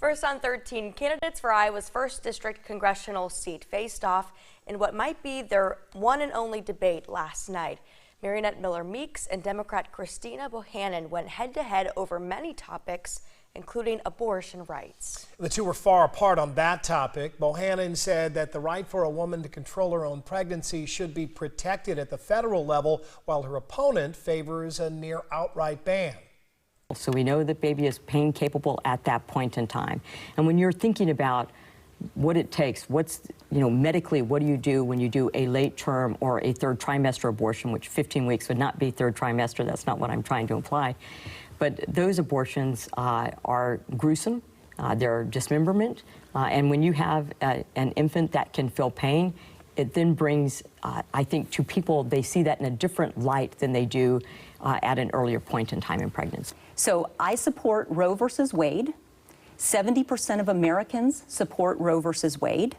First on 13, candidates for Iowa's 1st District congressional seat faced off in what might be their one and only debate last night. Marionette Miller Meeks and Democrat Christina Bohannon went head-to-head over many topics, including abortion rights. The two were far apart on that topic. Bohannon said that the right for a woman to control her own pregnancy should be protected at the federal level, while her opponent favors a near outright ban. So we know that baby is pain capable at that point in time. And when you're thinking about what it takes, medically, what do you do when you do a late term or a third trimester abortion, which 15 weeks would not be third trimester. That's not what I'm trying to imply. But those abortions are gruesome. They're dismemberment. And when you have an infant that can feel pain, it then brings, I think, to people, they see that in a different light than they do at an earlier point in time in pregnancy. So I support Roe versus Wade. 70% of Americans support Roe versus Wade.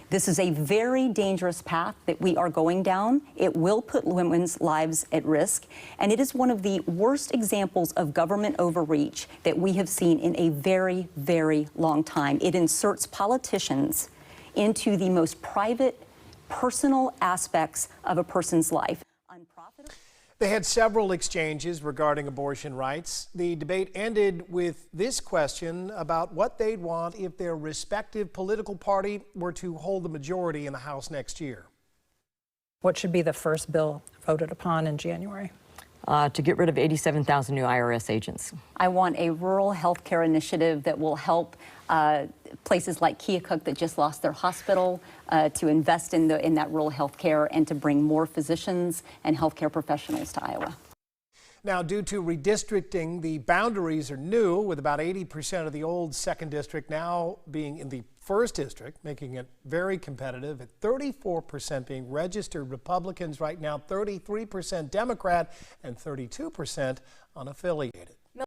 This is a very dangerous path that we are going down. It will put women's lives at risk, and it is one of the worst examples of government overreach that we have seen in a very, very long time. It inserts politicians into the most private, personal aspects of a person's life. Unprofitable. They had several exchanges regarding abortion rights. The debate ended with this question about what they'd want if their respective political party were to hold the majority in the House next year. What should be the first bill voted upon in January? To get rid of 87,000 new IRS agents. I want a rural health care initiative that will help places like Keokuk that just lost their hospital to invest in that rural health care and to bring more physicians and healthcare professionals to Iowa. Now, due to redistricting, the boundaries are new, with about 80% of the old 2nd District now being in the 1st District, making it very competitive, at 34% being registered Republicans right now, 33% Democrat, and 32% unaffiliated.